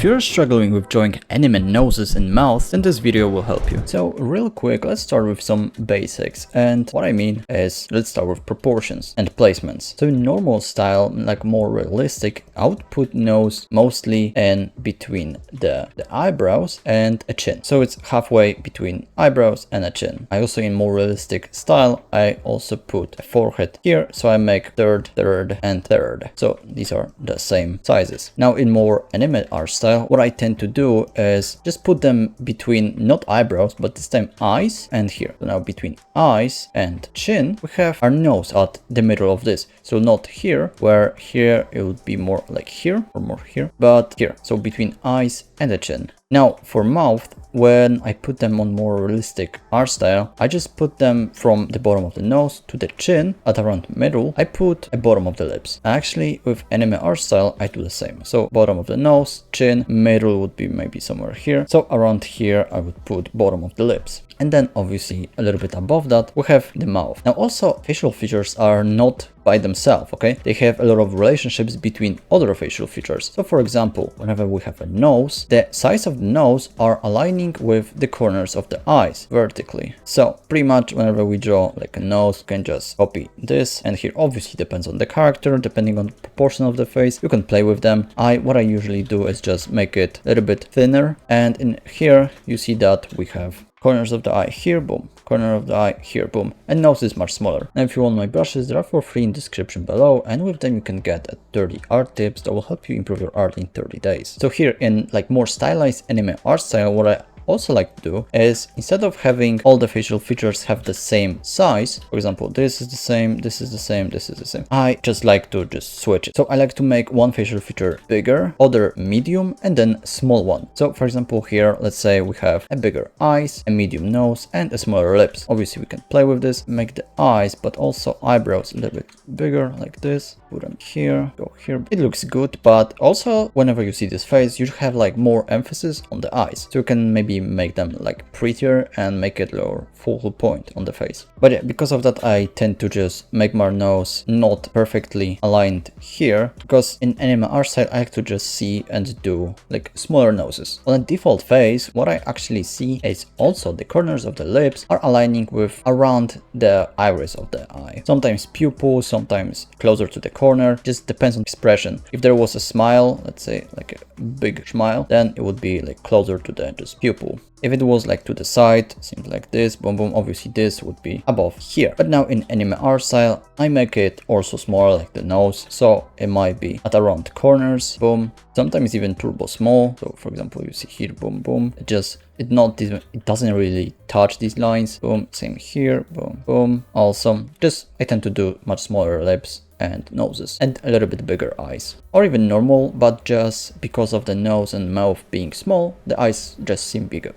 If you're struggling with drawing anime noses and mouths, then this video will help you. So real quick, let's start with some basics. And what I mean is, let's start with proportions and placements. So in normal style, like more realistic, I would put nose mostly in between the eyebrows and a chin. So it's halfway between eyebrows and a chin. I also, in more realistic style, I also put a forehead here. So I make third, and third. So these are the same sizes. Now in more anime art style, what I tend to do is just put them between not eyebrows, but this time eyes and here. So now between eyes and chin, we have our nose at the middle of this. So not here, where here it would be more like here or more here, but here. So between eyes and the chin. Now for mouth, when I put them on more realistic art style, I just put them from the bottom of the nose to the chin at around middle. I put a bottom of the lips. Actually, with anime art style, I do the same. So bottom of the nose, chin, middle would be maybe somewhere here. So around here, I would put bottom of the lips. And then obviously a little bit above that, we have the mouth. Now also facial features are not by themselves, okay? They have a lot of relationships between other facial features. So for example, whenever we have a nose, the size of the nose are aligning with the corners of the eyes vertically. So pretty much whenever we draw like a nose, you can just copy this, and here obviously depends on the character, depending on the proportion of the face, you can play with them. What I usually do is just make it a little bit thinner, and in here you see that we have corners of the eye here, boom, corner of the eye here, boom, and nose is much smaller. Now if you want my brushes, they are for free in description below, and with them you can get 30 art tips that will help you improve your art in 30 days. So here in like more stylized anime art style, what I also like to do is, instead of having all the facial features have the same size, for example, this is the same, this is the same, this is the same, I just like to just switch it. So I like to make one facial feature bigger, other medium, and then small one. So for example here, let's say we have a bigger eyes, a medium nose, and a smaller lips. Obviously we can play with this, make the eyes but also eyebrows a little bit bigger like this, put them here, go here. It looks good, but also whenever you see this face, you have like more emphasis on the eyes, so you can maybe make them like prettier and make it lower focal point on the face. But yeah, because of that, I tend to just make my nose not perfectly aligned here, because in anime art style I like to just see and do like smaller noses. On a default face, what I actually see is also the corners of the lips are aligning with around the iris of the eye. Sometimes pupil, sometimes closer to the corner, just depends on expression. If there was a smile, let's say like a big smile, then it would be like closer to the just pupil. If it was like to the side, seems like this, boom boom, obviously this would be above here. But now in anime art style, I make it also smaller like the nose, so it might be at around the corners, boom, sometimes even turbo small. So for example, you see here, boom boom, it doesn't really touch these lines, boom, same here, boom boom. Also just I tend to do much smaller lips and noses and a little bit bigger eyes, or even normal, but just because of the nose and mouth being small, the eyes just seem bigger.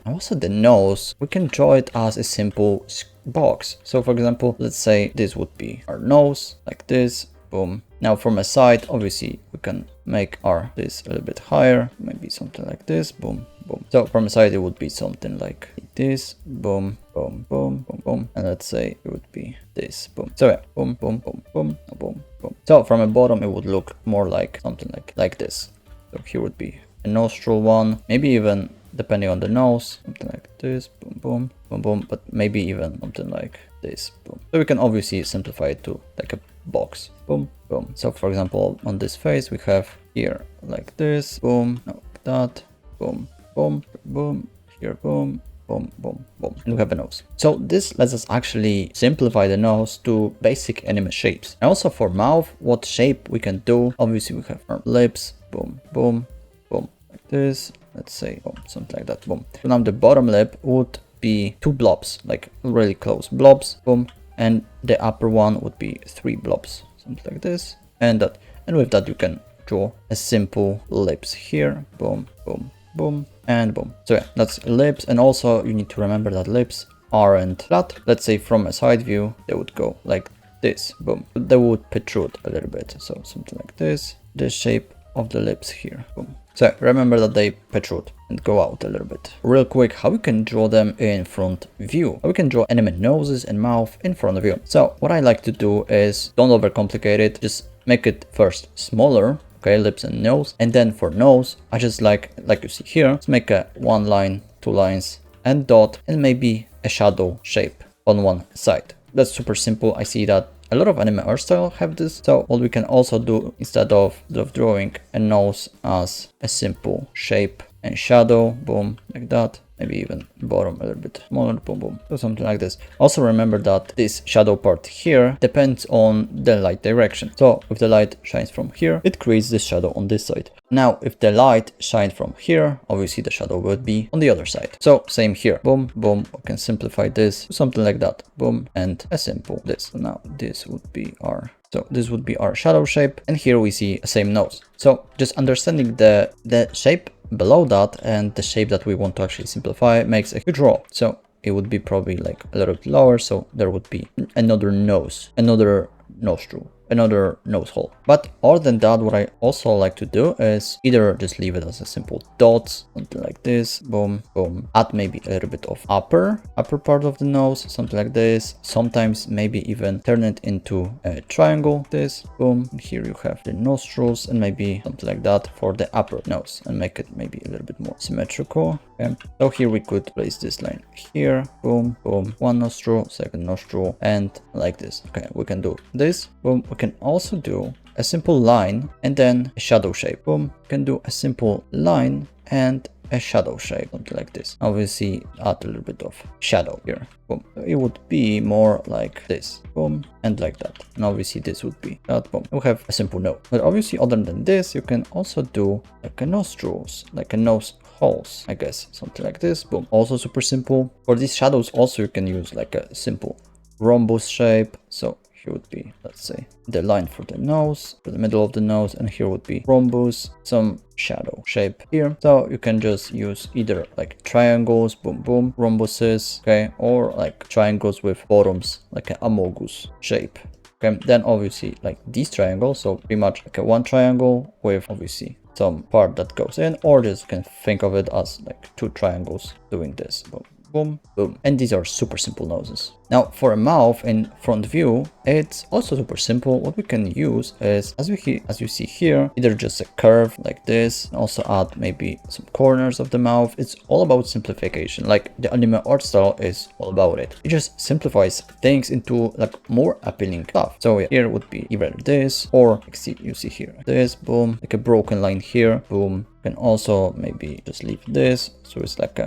And also the nose, we can draw it as a simple box. So for example, let's say this would be our nose like this, boom. Now from a side, obviously we can make our this a little bit higher, maybe something like this, boom boom. So from a side it would be something like this, boom boom boom boom boom, and let's say it would be this, boom. So yeah, boom boom boom boom boom boom. So from a bottom it would look more like something like this. So here would be a nostril one, maybe even depending on the nose, something like this, boom boom boom boom, but maybe even something like this, boom. So we can obviously simplify it to like a box, boom boom. So for example, on this face we have here like this, boom, no, like that, boom boom boom, here boom boom boom boom, and we have a nose. So this lets us actually simplify the nose to basic anime shapes. And also for mouth, what shape we can do, obviously we have our lips, boom boom boom, like this, let's say boom, something like that, boom. So now the bottom lip would be two blobs, like really close blobs, boom, and the upper one would be three blobs, something like this, and that. And with that you can draw a simple lips here, boom boom boom, and boom. So yeah, that's lips. And also you need to remember that lips aren't flat. Let's say from a side view they would go like this, boom, they would protrude a little bit, so something like this, the shape of the lips here, boom. So remember that they protrude and go out a little bit. Real quick, how we can draw them in front view. How we can draw anime noses and mouth in front of you. So what I like to do is, don't overcomplicate it, just make it first smaller okay, lips and nose. And then for nose, I just like you see here, let's make a 1 line, 2 lines and dot, and maybe a shadow shape on one side. That's super simple. I see that a lot of anime art style have this. So what we can also do, instead of drawing a nose as a simple shape and shadow, boom, like that, maybe even bottom a little bit smaller, boom, boom, so something like this. Also remember that this shadow part here depends on the light direction. So if the light shines from here, it creates this shadow on this side. Now, if the light shines from here, obviously the shadow would be on the other side. So same here, boom, boom, we can simplify this to something like that, boom, and a simple this. So now this would be our shadow shape, and here we see a same nose. So just understanding the shape below that and the shape that we want to actually simplify makes a huge role. So it would be probably like a little bit lower, so there would be another nose, another nostril, another nose hole. But other than that, what I also like to do is either just leave it as a simple dot, something like this, boom, boom, add maybe a little bit of upper part of the nose, something like this. Sometimes maybe even turn it into a triangle, this, boom. Here you have the nostrils and maybe something like that for the upper nose and make it maybe a little bit more symmetrical. Okay. So here we could place this line here, boom, boom, one nostril, second nostril, and like this. Okay, we can do this, boom. We can also do a simple line and then a shadow shape, boom. We can do a simple line and a shadow shape, something like this. Obviously add a little bit of shadow here, boom. So it would be more like this, boom, and like that. And obviously this would be that, boom. We have a simple nose. But obviously other than this, you can also do like a nostrils, like a nose holes, I guess, something like this, boom. Also super simple. For these shadows also you can use like a simple rhombus shape. So here would be, let's say, the line for the nose, for the middle of the nose, and here would be rhombus, some shadow shape here. So you can just use either like triangles, boom, boom, rhombuses, okay, or like triangles with bottoms, like an amogus shape. Okay, then obviously like these triangles, so pretty much like a one triangle with obviously some part that goes in, or just can think of it as like two triangles doing this, boom, boom, boom. And these are super simple noses. Now for a mouth in front view, it's also super simple. What we can use is, as you see here, either just a curve like this, and also add maybe some corners of the mouth. It's all about simplification. Like the anime art style is all about it. It just simplifies things into like more appealing stuff. So yeah, here would be either this, or like you see here, this, boom, like a broken line here, boom. You can also maybe just leave this, so it's like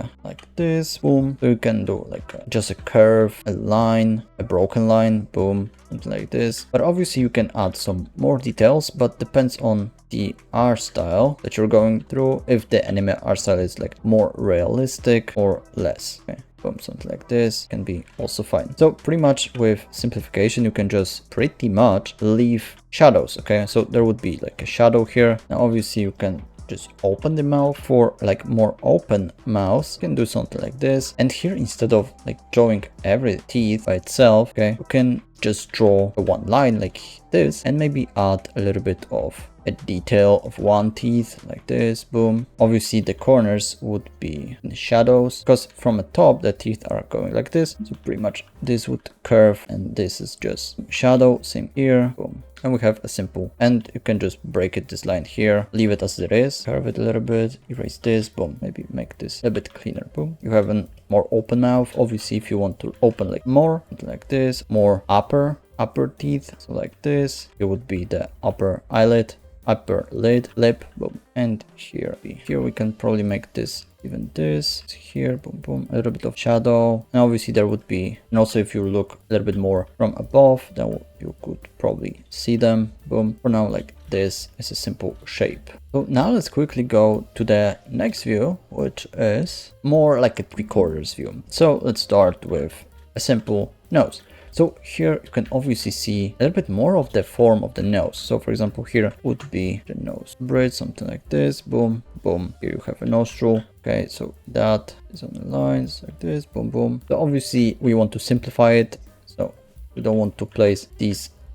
this, boom. So you can do like just a curve, a line, a broken line, boom, something like this. But obviously you can add some more details, but depends on the art style that you're going through, if the anime art style is like more realistic or less. Okay, boom, something like this can be also fine. So pretty much with simplification, you can just pretty much leave shadows. Okay, so there would be like a shadow here. Now obviously you can just open the mouth. For like more open mouth, you can do something like this. And here, instead of like drawing every teeth by itself, okay, you can just draw one line like this and maybe add a little bit of a detail of one teeth like this, boom. Obviously the corners would be in the shadows, because from the top the teeth are going like this, so pretty much this would curve, and this is just shadow, same here, boom. And we have a simple, and you can just break it, this line here, leave it as it is, curve it a little bit, erase this, boom, maybe make this a bit cleaner, boom. You have a more open mouth. Obviously if you want to open like more, something like this, more upper teeth, so like this, it would be the upper eyelid, upper lid, lip, boom. And here we can probably make this even this here, boom, boom, a little bit of shadow. And obviously there would be, and also if you look a little bit more from above, then you could probably see them, boom. For now, like this is a simple shape. So now let's quickly go to the next view, which is more like a 3/4 view. So let's start with a simple nose. So here you can obviously see a little bit more of the form of the nose. So for example, here would be the nose bridge, something like this, boom, boom. Here you have a nostril. Okay, so that is on the lines like this, boom, boom. So obviously we want to simplify it. So we don't want to place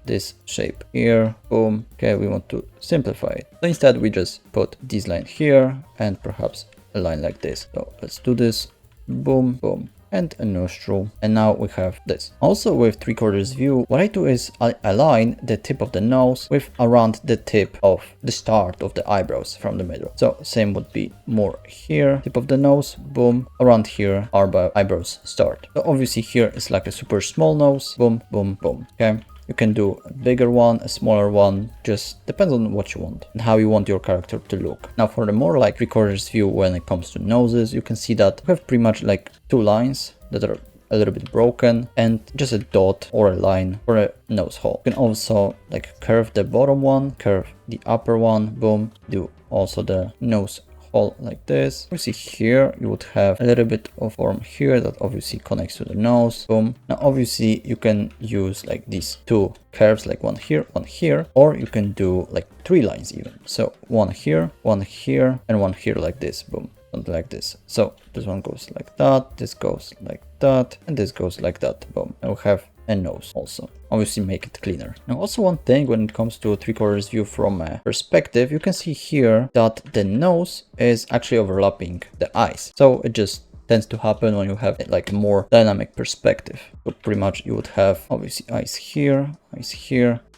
this shape here, boom. Okay, we want to simplify it. So instead we just put this line here and perhaps a line like this. So let's do this, boom, boom. and a nostril. And now we have this. Also with 3/4 view, what I do is I align the tip of the nose with around the tip of the start of the eyebrows from the middle. So same would be more here, tip of the nose, boom, around here our eyebrows start. So obviously here is like a super small nose, boom, boom, boom, okay? You can do a bigger one, a smaller one, just depends on what you want and how you want your character to look. Now for the more like 3/4 view when it comes to noses, you can see that we have pretty much like 2 lines that are a little bit broken and just a dot or a line for a nose hole. You can also like curve the bottom one, curve the upper one, boom, do also the nose hole like this. You see here you would have a little bit of form here that obviously connects to the nose, boom. Now obviously you can use like these 2 curves, like one here, or you can do like 3 lines even. So one here, and one here like this, boom, something like this. So this one goes like that, this goes like that, and this goes like that, boom. And we have a nose also. Obviously make it cleaner. Now also one thing when it comes to 3/4 view from a perspective, you can see here that the nose is actually overlapping the eyes. So it just tends to happen when you have like a more dynamic perspective. So pretty much you would have obviously eyes here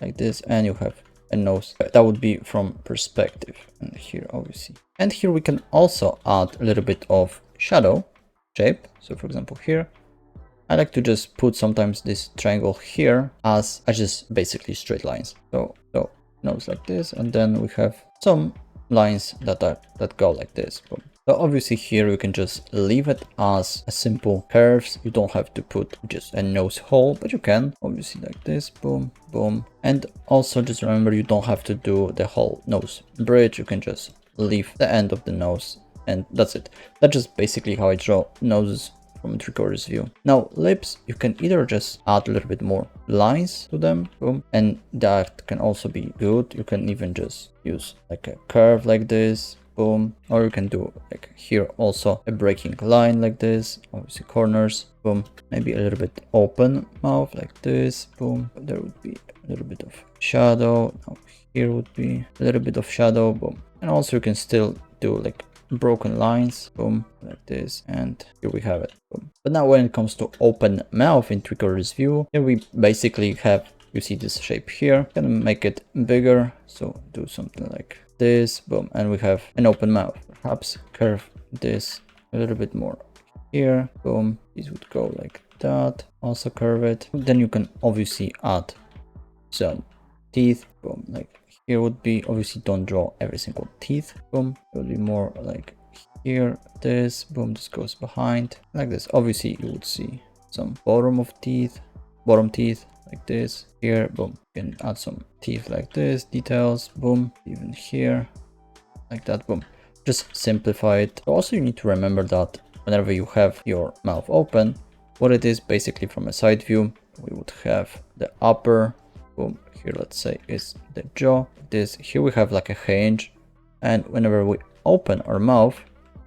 like this, and you have a nose. That would be from perspective, and here obviously. And here we can also add a little bit of shadow shape. So for example here, I like to just put sometimes this triangle here as just basically straight lines. So nose like this, and then we have some lines that go like this. Boom. So obviously here you can just leave it as a simple curves. You don't have to put just a nose hole, but you can obviously like this, boom, boom. And also just remember you don't have to do the whole nose bridge. You can just leave the end of the nose, and that's it. That's just basically how I draw noses from a 3/4 view. Now lips, you can either just add a little bit more lines to them, boom, and that can also be good. You can even just use like a curve like this, boom, or you can do like here also a breaking line like this, obviously corners, boom, maybe a little bit open mouth like this, boom. There would be a little bit of shadow. Now here would be a little bit of shadow, boom. And also you can still do like broken lines, boom, like this, and here we have it, boom. But now when it comes to open mouth in 3/4 view, here we basically have, you see this shape here, gonna make it bigger, so do something like this, boom, and we have an open mouth. Perhaps curve this a little bit more here, boom, this would go like that, also curve it. Then you can obviously add some teeth, boom, like here would be, obviously don't draw every single teeth, boom, it would be more like here, this, boom, this goes behind like this. Obviously you would see some bottom teeth like this here, boom. You can add some teeth like this, details, boom, even here like that, boom. Just simplify it. Also you need to remember that whenever you have your mouth open, what it is basically from a side view, we would have the upper, boom, here let's say is the jaw, this, here we have like a hinge, and whenever we open our mouth,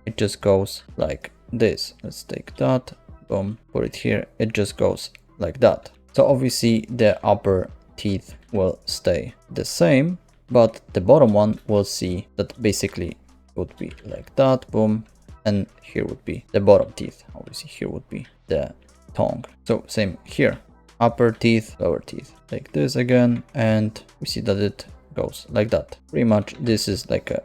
it just goes like this. Let's take that, boom, put it here, it just goes like that. So obviously the upper teeth will stay the same, but the bottom one will see that basically would be like that, boom, and here would be the bottom teeth. Obviously here would be the tongue. So same here, upper teeth, lower teeth, like this again, and we see that it goes like that. Pretty much this is like a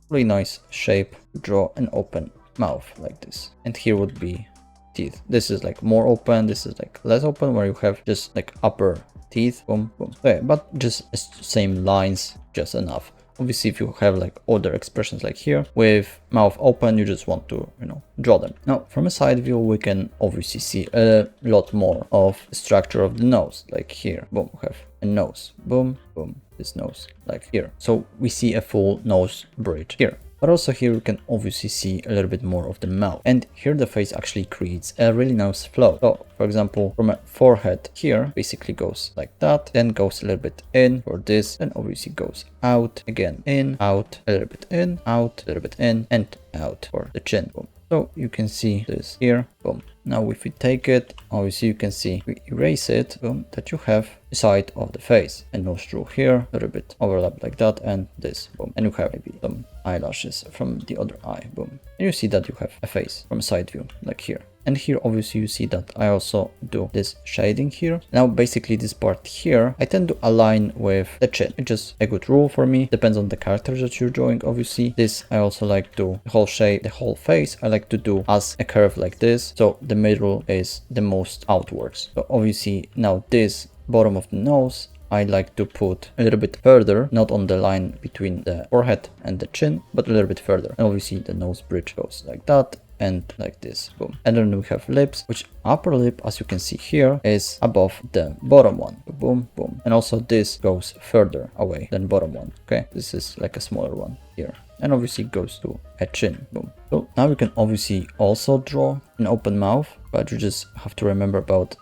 really nice shape to draw an open mouth like this. And here would be teeth. This is like more open, this is like less open, where you have just like upper teeth, boom, boom. Okay, but just same lines, just enough. Obviously if you have like other expressions like here with mouth open, you just want to, you know, draw them. Now from a side view we can obviously see a lot more of the structure of the nose, like here, boom, we have a nose, boom, boom, this nose like here. So we see a full nose bridge here. But also here we can obviously see a little bit more of the mouth, and here the face actually creates a really nice flow. So for example, from a forehead here basically goes like that, then goes a little bit in for this, then obviously goes out again, in, out, a little bit in, out, a little bit in, and out for the chin, boom. So you can see this here, boom. Now if we take it, obviously you can see, we erase it, boom, that you have the side of the face, and nostril here, a little bit overlap like that, and this, boom. And you have maybe some eyelashes from the other eye, boom. And you see that you have a face from a side view, like here. And here obviously you see that I also do this shading here. Now basically this part here I tend to align with the chin. It's just a good rule for me. Depends on the character that you're drawing obviously. This I also like to the whole shape, the whole face I like to do as a curve like this, so the middle is the most outwards. So obviously now this bottom of the nose I like to put a little bit further, not on the line between the forehead and the chin, but a little bit further. And obviously the nose bridge goes like that and like this, boom. And then we have lips, which upper lip, as you can see here, is above the bottom one, boom, boom. And also this goes further away than bottom one, okay? This is like a smaller one here. And obviously goes to a chin, boom. So now we can obviously also draw an open mouth, but you just have to remember about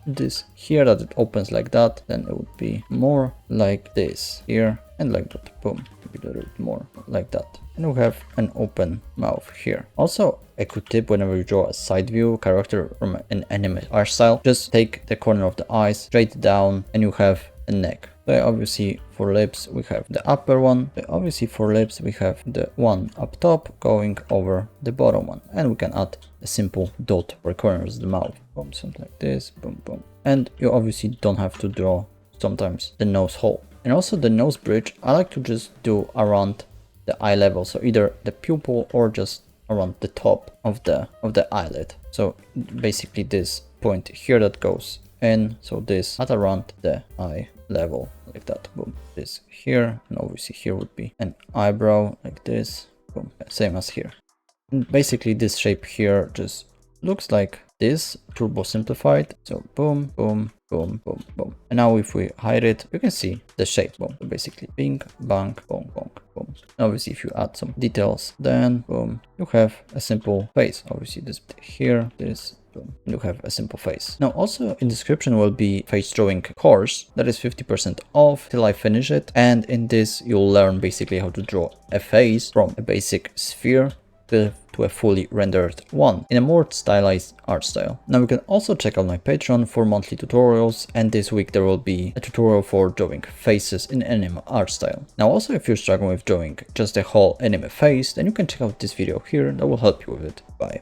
this here, that it opens like that. Then it would be more like this here and like that, boom. Maybe a little bit more like that. And we have an open mouth here. Also, a good tip whenever you draw a side view character from an anime art style, just take the corner of the eyes straight down and you have a neck. So obviously for lips we have the upper one. So obviously for lips we have the one up top going over the bottom one. And we can add a simple dot for corners of the mouth. Boom, something like this, boom, boom. And you obviously don't have to draw sometimes the nose hole. And also the nose bridge, I like to just do around the eye level. So either the pupil or just around the top of the eyelid. So basically this point here that goes in, so this at around the eye level like that, boom. This here, and obviously here would be an eyebrow like this, boom, same as here. And basically this shape here just looks like this, turbo simplified. So boom, boom, boom, boom, boom. And now if we hide it, you can see the shape, boom. So basically bing, bang, boom, boom, boom. And obviously if you add some details, then boom, you have a simple face. Obviously this bit here, this, boom, you have a simple face. Now also in description will be face drawing course that is 50% off till I finish it. And in this you'll learn basically how to draw a face from a basic sphere to a fully rendered one in a more stylized art style. Now you can also check out my Patreon for monthly tutorials, and this week there will be a tutorial for drawing faces in anime art style. Now also if you're struggling with drawing just a whole anime face, then you can check out this video here that will help you with it. Bye.